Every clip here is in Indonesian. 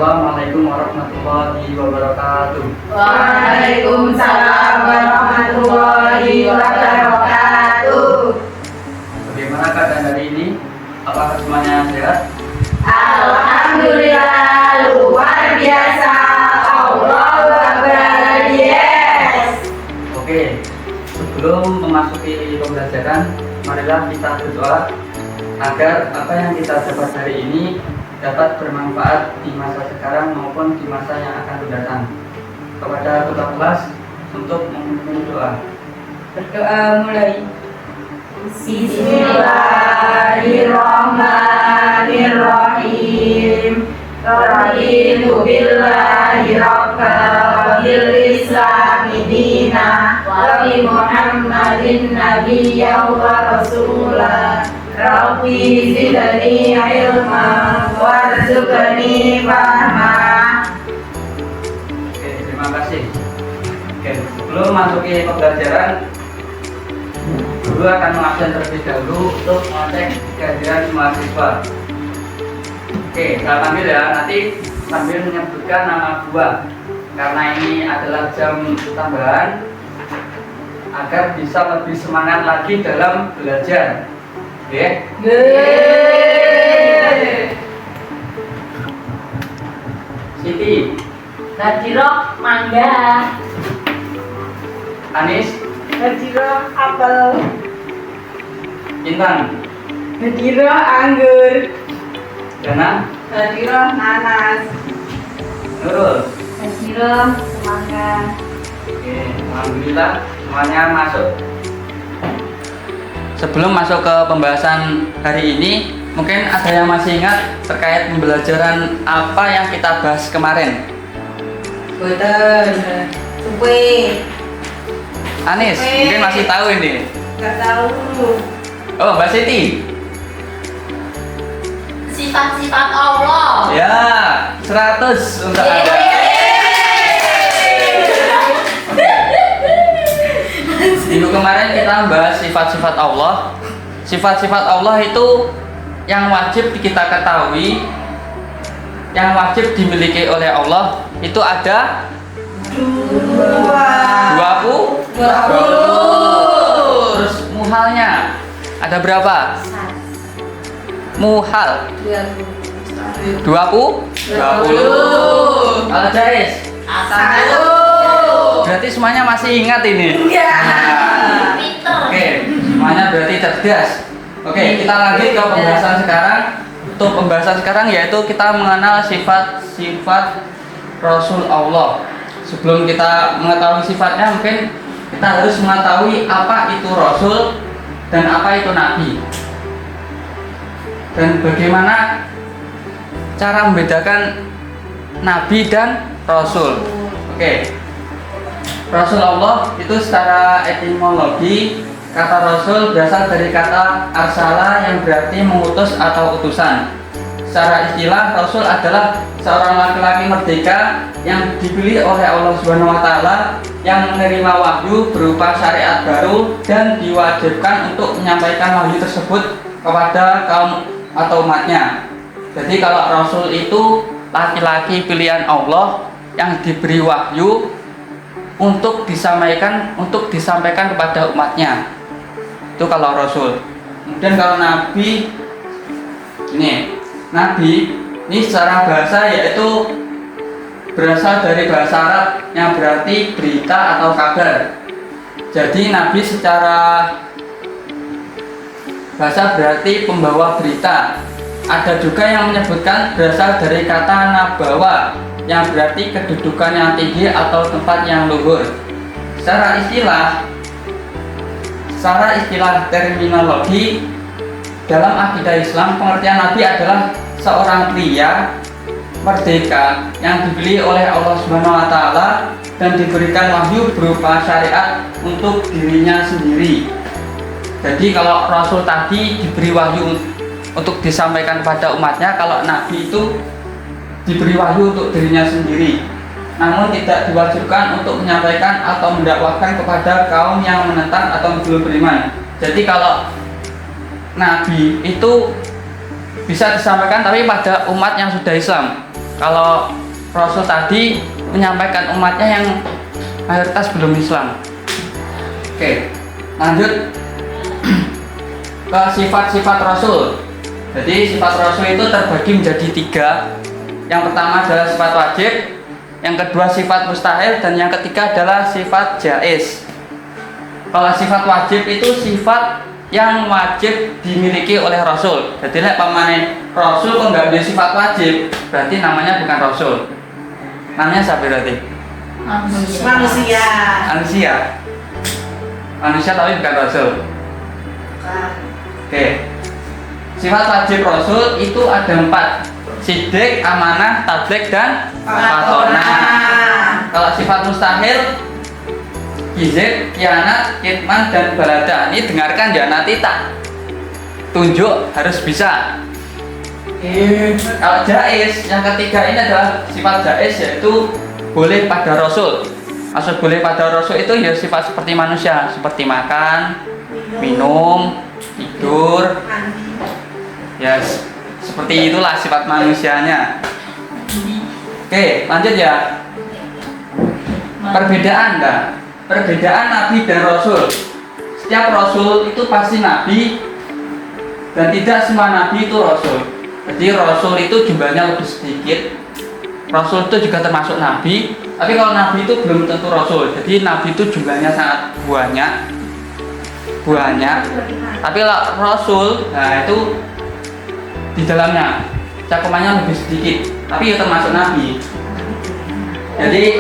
Assalamualaikum warahmatullahi wabarakatuh. Waalaikumsalam warahmatullahi wabarakatuh. Bagaimana keadaan hari ini? Apakah semuanya sehat? Alhamdulillah, luar biasa. Allahu Akbar. Yes. Oke, sebelum memasuki pembelajaran, marilah kita berdoa agar apa yang kita dapat hari ini dapat bermanfaat di masa sekarang maupun di masa yang akan datang. Kepada ketua kelas untuk memimpin doa. Berdoa mulai. Bismillahirrahmanirrahim. Raditu billahi rabban wa bil islami dina wa bi Muhammadin nabiyyan wa rasulah. Rabbi zidni ilma warzuqni fahma. Oke, terima kasih. Oke, sebelum masuki pembelajaran, guru akan mengabsen terlebih dahulu untuk mengecek kehadiran mahasiswa. Oke, saya ambil ya, nanti sambil menyebutkan nama buah. Karena ini adalah jam tambahan agar bisa lebih semangat lagi dalam belajar. Oke. Siti, Nadiro mangga. Anis, Nadiro apel. Intan, Nadiro anggur. Dana, Nadiro nanas. Nurul. Nadiro semangka. Oke, alhamdulillah semuanya masuk. Sebelum masuk ke pembahasan hari ini, mungkin ada yang masih ingat terkait pembelajaran apa yang kita bahas kemarin? Betul. Suwe. Anis, mungkin masih tahu ini. Gak tahu. Oh, Mbak Siti. Sifat-sifat Allah. Ya, 100 untuk Anda. Minggu kemarin kita membahas sifat-sifat Allah. Sifat-sifat Allah itu yang wajib kita ketahui, yang wajib dimiliki oleh Allah itu ada 20. Terus muhalnya ada berapa? Muhal 20. Kalau Jais? Berarti semuanya masih ingat ini. Oke, semuanya berarti cerdas. Oke, kita lanjut ke pembahasan sekarang. Untuk pembahasan sekarang yaitu kita mengenal sifat-sifat Rasul Allah. Sebelum kita mengetahui sifatnya, mungkin kita harus mengetahui apa itu Rasul dan apa itu Nabi. Dan bagaimana cara membedakan Nabi dan Rasul. Oke. Rasul Allah itu secara etimologi, kata Rasul berasal dari kata arsala yang berarti mengutus atau utusan. Secara istilah, Rasul adalah seorang laki-laki merdeka yang dipilih oleh Allah Subhanahu wa taala yang menerima wahyu berupa syariat baru dan diwajibkan untuk menyampaikan wahyu tersebut kepada kaum atau umatnya. Jadi kalau Rasul itu laki-laki pilihan Allah yang diberi wahyu untuk disampaikan kepada umatnya. Itu kalau Rasul. Kemudian kalau Nabi ini secara bahasa yaitu berasal dari bahasa Arab yang berarti berita atau kabar. Jadi Nabi secara bahasa berarti pembawa berita. Ada juga yang menyebutkan berasal dari kata nabawa yang berarti kedudukan yang tinggi atau tempat yang luhur. Secara istilah terminologi dalam akidah Islam, pengertian Nabi adalah seorang pria merdeka yang dipilih oleh Allah Subhanahu wa taala dan diberikan wahyu berupa syariat untuk dirinya sendiri. Jadi kalau Rasul tadi diberi wahyu untuk disampaikan kepada umatnya, kalau Nabi itu diberi wahyu untuk dirinya sendiri, namun tidak diwajibkan untuk menyampaikan atau mendakwahkan kepada kaum yang menentang atau belum beriman. Jadi kalau Nabi itu bisa disampaikan tapi pada umat yang sudah Islam. Kalau Rasul tadi menyampaikan umatnya yang mayoritas belum Islam. Oke, lanjut ke sifat-sifat Rasul. Jadi sifat Rasul itu terbagi menjadi 3. Yang pertama adalah sifat wajib, yang kedua sifat mustahil, dan yang ketiga adalah sifat jaiz. Kalau sifat wajib itu sifat yang wajib dimiliki oleh Rasul. Jadi nek pamane Rasul kok nggak punya sifat wajib, berarti namanya bukan Rasul. Namanya siapa berarti? Manusia. Manusia. Manusia tapi bukan Rasul. Oke. Sifat wajib Rasul itu ada 4. Sidik, amanah, tabligh, dan fatonah. Kalau sifat mustahil, kizib, kianat, kitman, dan balada. Ini dengarkan ya, nanti tak tunjuk harus bisa. Kalau jaiz, yang ketiga ini adalah sifat jaiz, yaitu boleh pada Rasul. Maksud boleh pada Rasul itu ya sifat seperti manusia, seperti makan, minum, tidur. Ya seperti itulah sifat manusianya. Oke, lanjut ya. Perbedaan enggak? Perbedaan Nabi dan Rasul. Setiap Rasul itu pasti Nabi, dan tidak semua Nabi itu Rasul. Jadi Rasul itu jumlahnya lebih sedikit. Rasul itu juga termasuk Nabi, tapi kalau Nabi itu belum tentu Rasul. Jadi Nabi itu jumlahnya sangat banyak. Tapi kalau Rasul, nah itu di dalamnya cakupannya lebih sedikit, tapi ya termasuk Nabi. Jadi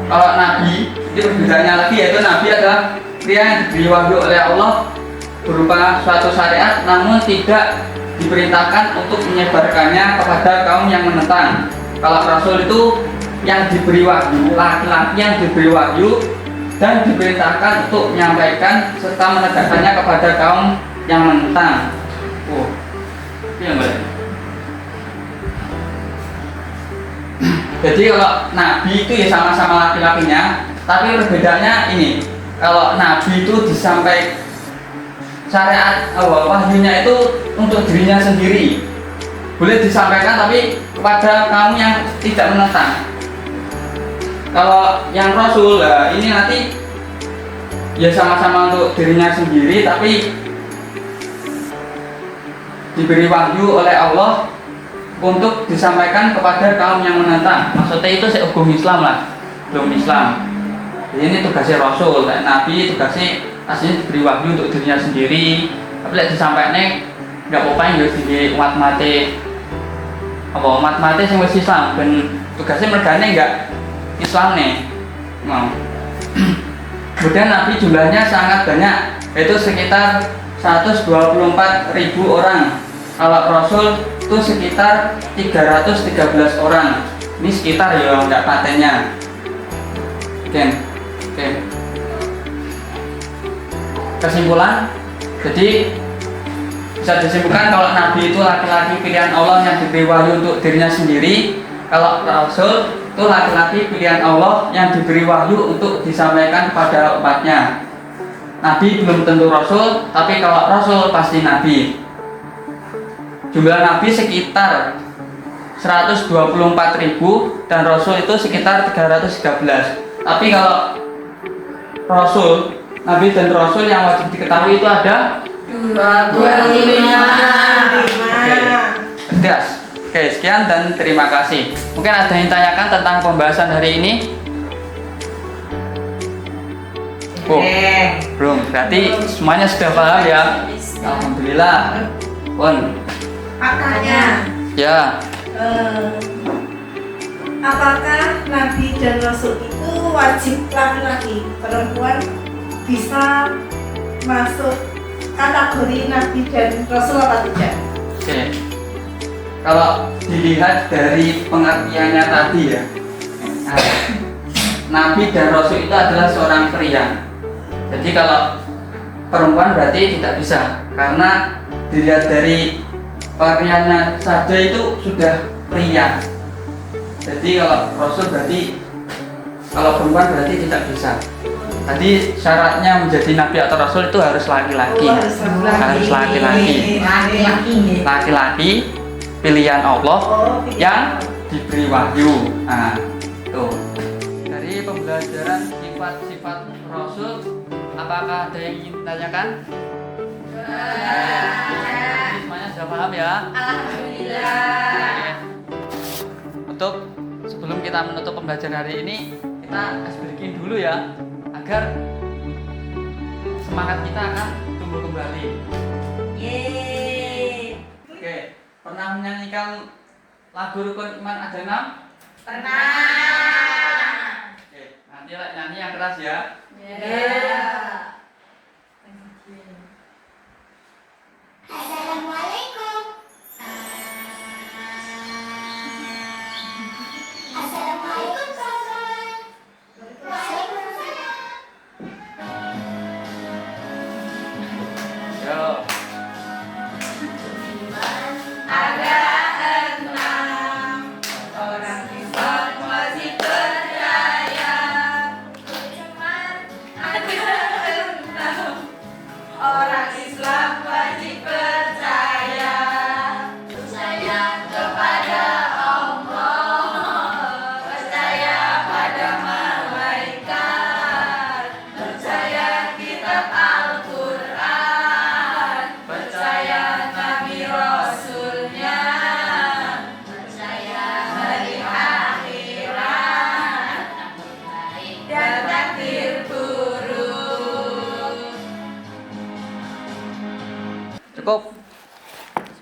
kalau Nabi itu perbedaannya lagi, yaitu Nabi adalah pria yang diberi wahyu oleh Allah berupa suatu syariat, namun tidak diperintahkan untuk menyebarkannya kepada kaum yang menentang. Kalau Rasul itu yang diberi wahyu, laki-laki yang diberi wahyu dan diperintahkan untuk menyampaikan serta menegakkannya kepada kaum yang menentang. Iya mbak. Jadi kalau Nabi itu ya sama-sama laki-lakinya, tapi perbedaannya ini. Kalau Nabi itu disampaikan syariat wahyunya itu untuk dirinya sendiri, boleh disampaikan tapi kepada kaum yang tidak menentang. Kalau yang Rasul, ini nanti ya sama-sama untuk dirinya sendiri, tapi diberi wahyu oleh Allah untuk disampaikan kepada kaum yang menentang. Maksudnya itu hukum Islam lah, belum Islam. Jadi ini tugasnya Rasul, Nabi tugasnya aslinya diberi wahyu untuk dirinya sendiri, tapi lek disampaikan nggak apa-apa yang harus di umat mati. Umat mati sing wis Islam, dan tugasnya mereka nggak Islam nih. Mau. Kemudian Nabi jumlahnya sangat banyak, yaitu sekitar 124.000 orang. Kalau Rasul itu sekitar 313 orang. Ini sekitar ya, nggak patennya. Oke. Kesimpulan, jadi bisa disimpulkan kalau Nabi itu laki-laki pilihan Allah yang diberi wahyu untuk dirinya sendiri. Kalau Rasul itu laki-laki pilihan Allah yang diberi wahyu untuk disampaikan kepada umatnya. Nabi belum tentu Rasul, tapi kalau Rasul pasti Nabi. Jumlah Nabi sekitar 124.000 dan Rasul itu sekitar 313. Tapi kalau Rasul, Nabi dan Rasul yang wajib diketahui itu ada 25. Tegas. Oke, sekian dan terima kasih. Mungkin ada yang tanyakan tentang pembahasan hari ini? Belum. Berarti semuanya sudah paham ya? Alhamdulillah. Makanya Ya. Apakah Nabi dan Rasul itu wajib laki-laki? Perempuan bisa masuk kategori Nabi dan Rasul apa tidak? Oke. Kalau dilihat dari pengertiannya tadi ya, Nabi dan Rasul itu adalah seorang pria. Jadi kalau perempuan berarti tidak bisa, karena dilihat dari pakaiannya saja itu sudah pria. Jadi kalau Rasul berarti, kalau perempuan berarti tidak bisa. Tadi syaratnya menjadi Nabi atau Rasul itu harus laki-laki. Harus laki-laki. Laki-laki pilihan Allah yang diberi wahyu. Nah, tuh. Dari pembelajaran sifat-sifat Rasul, apakah ada yang ingin ditanyakan? Semuanya sudah paham ya? Alhamdulillah. Untuk sebelum kita menutup pembelajaran hari ini, kita breaking dulu ya, agar semangat kita akan tumbuh kembali. Yeay. Oke, pernah menyanyikan lagu Rukun Iman Ada 6? Pernah. Oke, nanti nyanyi yang keras ya. Assalamualaikum. Assalamualaikum kawan-kawan. Waalaikumsalam. Yuk. Ada 6 orang Islam wajib percaya. Ada 6 orang Islam wajib percaya. Percaya kepada Allah, percaya pada malaikat, percaya kitab Al-Quran, percaya Nabi Rasulnya, percaya hari akhirat, dan takdir buruk. Cukup.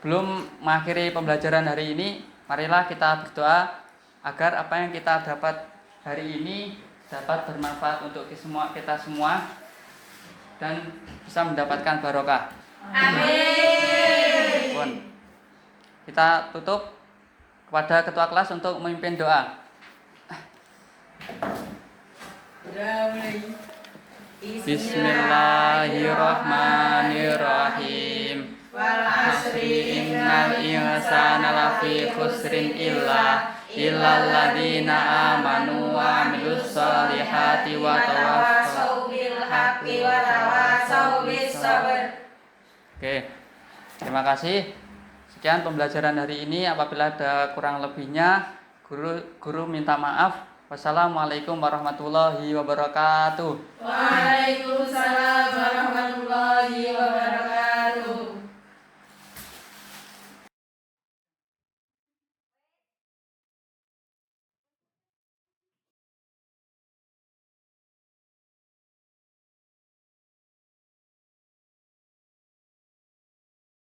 Sebelum mengakhiri pembelajaran hari ini, marilah kita berdoa agar apa yang kita dapat hari ini dapat bermanfaat untuk kita semua dan bisa mendapatkan barokah. Amin. Pun. Kita tutup kepada ketua kelas untuk memimpin doa. Bismillahirrahmanirrahim. Wal asri Innal insana lafi khusrin illal ladzina amanu wa amilus solihati wa tawassaw bil haqqi wa tawassaw bis sabr. Oke, terima kasih. Sekian pembelajaran hari ini. Apabila ada kurang lebihnya, guru minta maaf. Wassalamualaikum warahmatullahi wabarakatuh. Waalaikumsalam warahmatullahi wabarakatuh.